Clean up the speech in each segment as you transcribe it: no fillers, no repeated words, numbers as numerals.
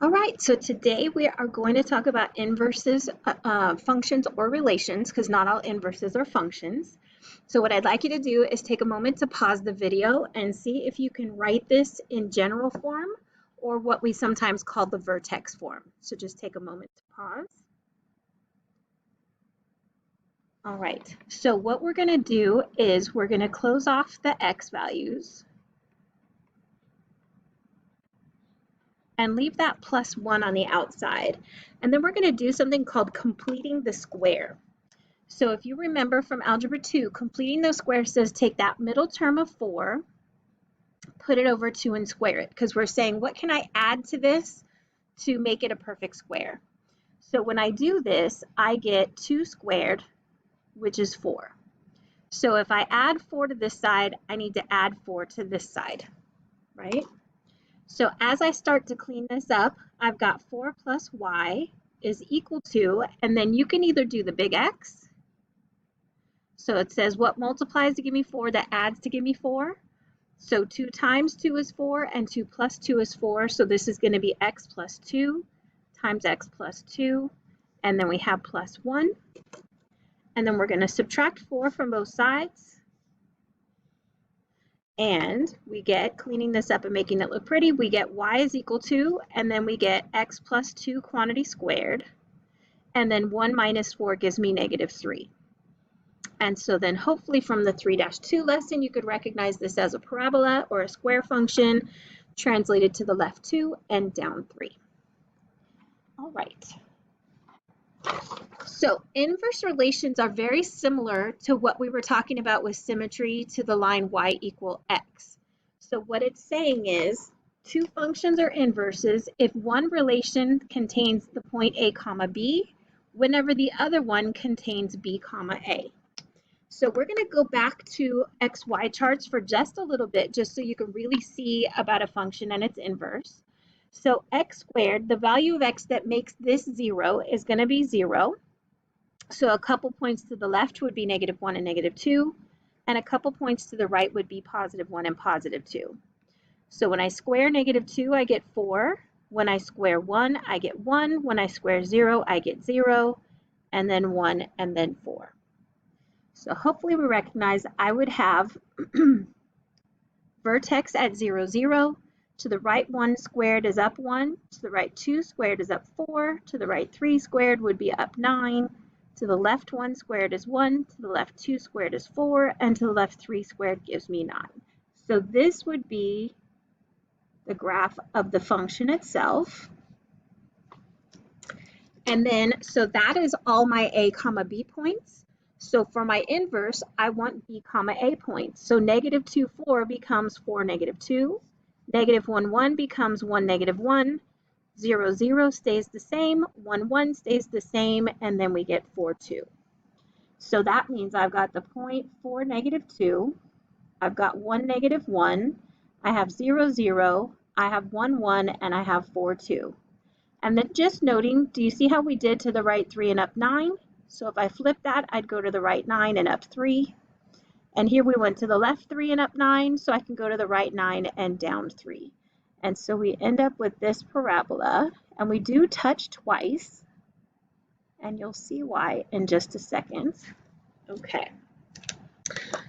All right, so today we are going to talk about inverses, functions, or relations, because not all inverses are functions. So what I'd like you to do is take a moment to pause the video and see if you can write this in general form or what we sometimes call the vertex form. So just take a moment to pause. All right, so what we're going to do is we're going to close off the x values and leave that +1 on the outside. And then we're going to do something called completing the square. So if you remember from Algebra 2, completing the square says take that middle term of 4, put it over 2 and square it, because we're saying what can I add to this to make it a perfect square? So when I do this, I get 2 squared, which is 4. So if I add 4 to this side, I need to add 4 to this side, right? So as I start to clean this up, I've got 4 plus y is equal to, and then you can either do the big X. So it says what multiplies to give me 4 that adds to give me 4. So 2 times 2 is 4 and 2 plus 2 is 4. So this is going to be x plus 2 times x plus 2. And then we have plus 1. And then we're going to subtract 4 from both sides. And we get, cleaning this up and making it look pretty, we get y is equal to, and then we get x plus 2 quantity squared, and then 1 minus 4 gives me -3. And so then hopefully from the 3-2 lesson, you could recognize this as a parabola or a square function translated to the left 2 and down 3. All right. So inverse relations are very similar to what we were talking about with symmetry to the line y equal x. So what it's saying is two functions are inverses if one relation contains the point a comma b, whenever the other one contains b comma a. So we're going to go back to xy charts for just a little bit, just so you can really see about a function and its inverse. So x squared, the value of x that makes this 0 is going to be 0. So a couple points to the left would be -1 and -2, and a couple points to the right would be +1 and +2. So when I square -2, I get 4. When I square 1, I get 1. When I square 0, I get 0, and then 1, and then 4. So hopefully we recognize I would have vertex at 0, 0. To the right 1 squared is up 1. To the right 2 squared is up 4. To the right 3 squared would be up 9. To the left 1 squared is 1, to the left 2 squared is 4, and to the left 3 squared gives me 9. So this would be the graph of the function itself. And then, so that is all my a comma b points. So for my inverse, I want b comma a points. So -2, 4 becomes 4, -2. -1, 1 becomes 1, -1. 0, 0 stays the same, 1, 1 stays the same, and then we get 4, 2. So that means I've got the point 4, -2, I've got 1, -1, I have 0, 0, I have 1, 1, and I have 4, 2. And then just noting, do you see how we did to the right 3 and up 9? So if I flip that, I'd go to the right 9 and up 3. And here we went to the left 3 and up 9, so I can go to the right 9 and down 3. And so we end up with this parabola, and we do touch twice, and you'll see why in just a second. Okay,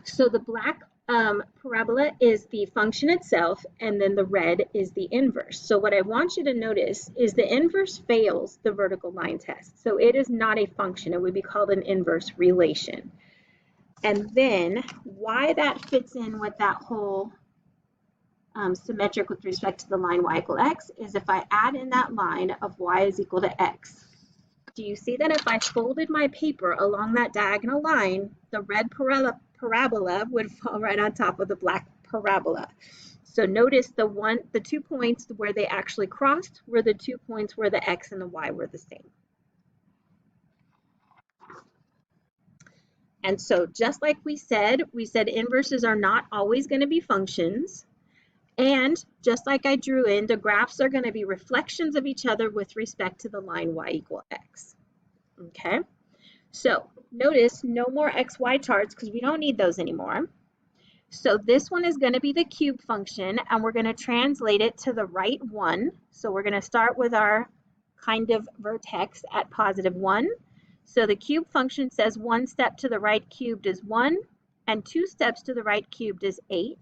so the black parabola is the function itself, and then the red is the inverse. So what I want you to notice is the inverse fails the vertical line test. So it is not a function. It would be called an inverse relation. And then why that fits in with that whole symmetric with respect to the line y equal x is if I add in that line of y is equal to x. Do you see that if I folded my paper along that diagonal line, the red parabola would fall right on top of the black parabola? So notice the 2 points where they actually crossed were the 2 points where the x and the y were the same. And so just like we said inverses are not always going to be functions. And just like I drew in, the graphs are going to be reflections of each other with respect to the line y equal x. Okay, so notice no more xy charts because we don't need those anymore. So this one is going to be the cube function, and we're going to translate it to the right one. So we're going to start with our kind of vertex at +1. So the cube function says 1 step to the right cubed is 1, and 2 steps to the right cubed is 8.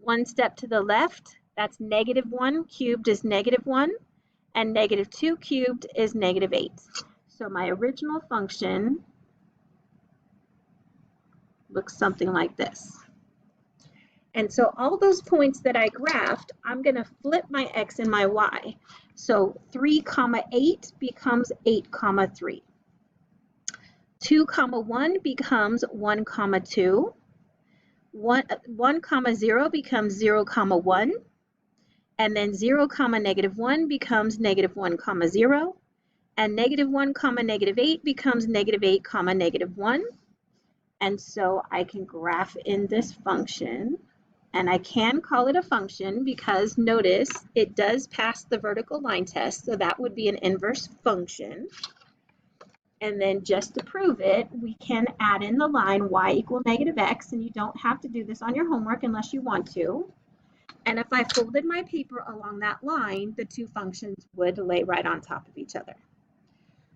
1 step to the left, that's -1 cubed is -1, and -2 cubed is -8. So my original function looks something like this. And so all those points that I graphed, I'm going to flip my x and my y. So 3, 8 becomes 8, 3. 2, 1 becomes 1, 2. 1, 0 becomes 0, 1. And then 0, -1 becomes -1, 0. And -1, -8 becomes -8, -1. And so I can graph in this function. And I can call it a function because notice it does pass the vertical line test, so that would be an inverse function. And then just to prove it, we can add in the line y equal -x, and you don't have to do this on your homework unless you want to. And if I folded my paper along that line, the two functions would lay right on top of each other.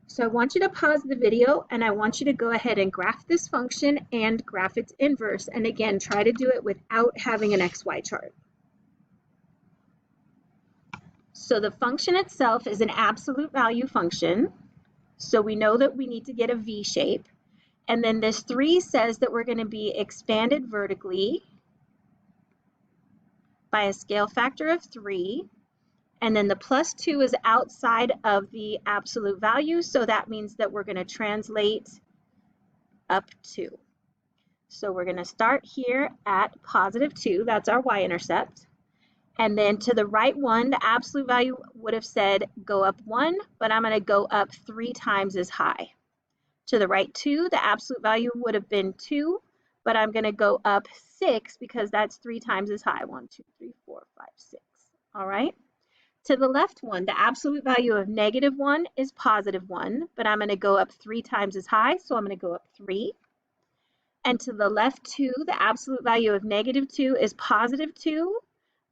So I want you to pause the video and I want you to go ahead and graph this function and graph its inverse. And again, try to do it without having an XY chart. So the function itself is an absolute value function. So we know that we need to get a V shape. And then this 3 says that we're going to be expanded vertically by a scale factor of 3. And then the +2 is outside of the absolute value, so that means that we're going to translate up 2. So we're going to start here at +2, that's our y-intercept. And then to the right one, the absolute value would have said go up 1, but I'm going to go up 3 times as high. To the right 2, the absolute value would have been 2, but I'm going to go up 6 because that's 3 times as high. 1, 2, 3, 4, 5, 6. All right. To the left one, the absolute value of -1 is +1, but I'm going to go up 3 times as high, so I'm going to go up 3. And to the left 2, the absolute value of -2 is +2,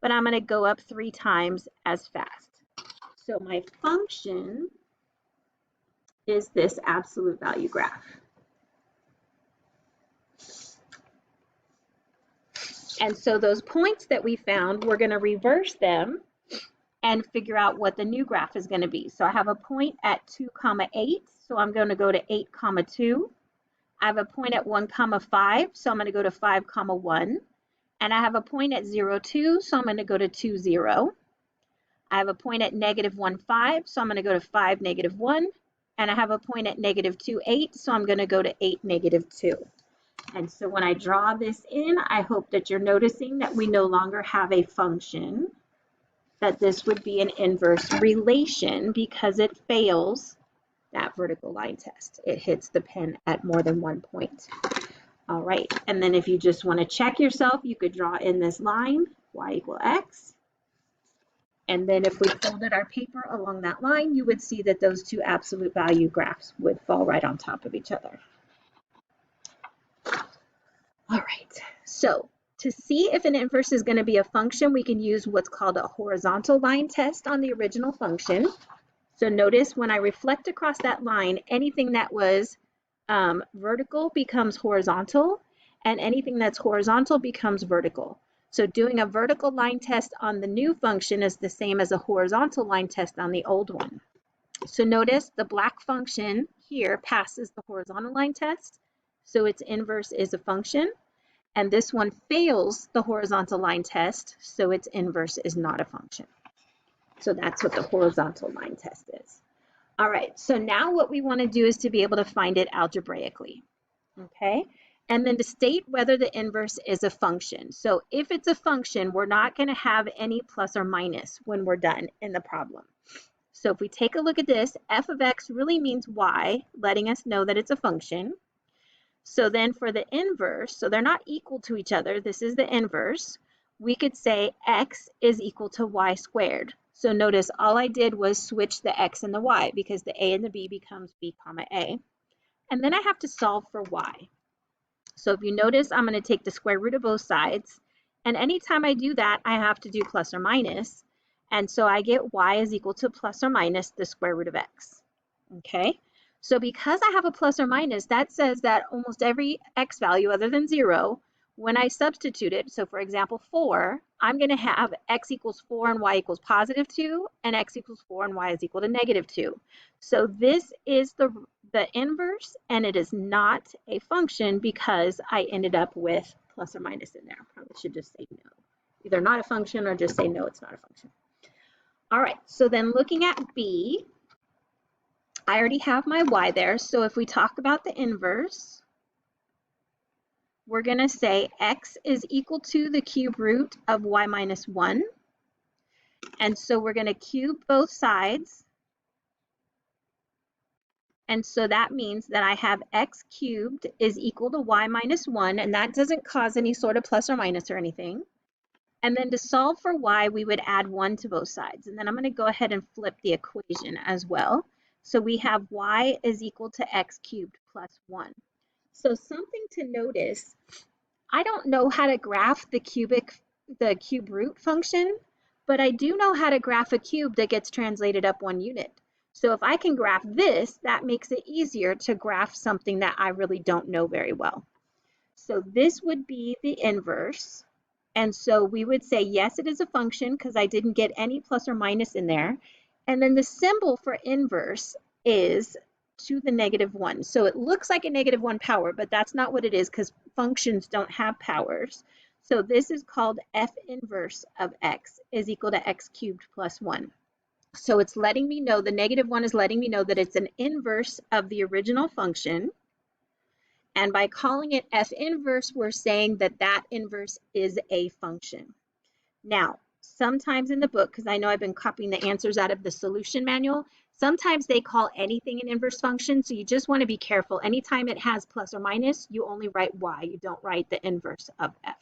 but I'm going to go up 3 times as fast. So my function is this absolute value graph. And so those points that we found, we're going to reverse them and figure out what the new graph is going to be. So I have a point at 2, 8, so I'm going to go to 8, 2. I have a point at 1, 5, so I'm going to go to 5, 1. And I have a point at 0, 2, so I'm going to go to 2, 0. I have a point at -1, 5, so I'm going to go to 5, -1. And I have a point at -2, 8, so I'm going to go to 8, -2. And so when I draw this in, I hope that you're noticing that we no longer have a function, that this would be an inverse relation because it fails that vertical line test. It hits the pen at more than one point. All right, and then if you just want to check yourself, you could draw in this line, y equal x. And then if we folded our paper along that line, you would see that those two absolute value graphs would fall right on top of each other. All right, so to see if an inverse is going to be a function, we can use what's called a horizontal line test on the original function. So notice when I reflect across that line, anything that was vertical becomes horizontal, and anything that's horizontal becomes vertical. So doing a vertical line test on the new function is the same as a horizontal line test on the old one. So notice the black function here passes the horizontal line test, so its inverse is a function. And this one fails the horizontal line test, so its inverse is not a function. So that's what the horizontal line test is. All right, so now what we want to do is to be able to find it algebraically, okay? And then to state whether the inverse is a function. So if it's a function, we're not going to have any plus or minus when we're done in the problem. So if we take a look at this, f of x really means y, letting us know that it's a function. So then for the inverse, so they're not equal to each other, this is the inverse, we could say x is equal to y squared. So notice all I did was switch the x and the y because the a and the b becomes b comma a. And then I have to solve for y. So if you notice, I'm going to take the square root of both sides. And anytime I do that, I have to do plus or minus. And so I get y is equal to plus or minus the square root of x. Okay, so because I have a plus or minus, that says that almost every x value other than 0, when I substitute it, so for example 4, I'm going to have x equals 4 and y equals positive 2, and x equals 4 and y is equal to negative 2. So this is the inverse, and it is not a function because I ended up with plus or minus in there. I probably should just say no. Either not a function or just say no, it's not a function. All right, so then looking at B, I already have my y there. So if we talk about the inverse, we're going to say x is equal to the cube root of y minus 1. And so we're going to cube both sides. And so that means that I have x cubed is equal to y minus 1, and that doesn't cause any sort of plus or minus or anything. And then to solve for y, we would add 1 to both sides. And then I'm going to go ahead and flip the equation as well. So we have y is equal to x cubed plus 1. So something to notice, I don't know how to graph the cube root function, but I do know how to graph a cube that gets translated up 1 unit. So if I can graph this, that makes it easier to graph something that I really don't know very well. So this would be the inverse. And so we would say, yes, it is a function because I didn't get any plus or minus in there. And then the symbol for inverse is to the negative 1. So it looks like a negative 1 power, but that's not what it is because functions don't have powers. So this is called f inverse of x is equal to x cubed plus 1. So it's letting me know, the negative 1 is letting me know that it's an inverse of the original function. And by calling it f inverse, we're saying that that inverse is a function. Now, sometimes in the book, because I know I've been copying the answers out of the solution manual, sometimes they call anything an inverse function, so you just want to be careful. Anytime it has plus or minus, you only write y. You don't write the inverse of f.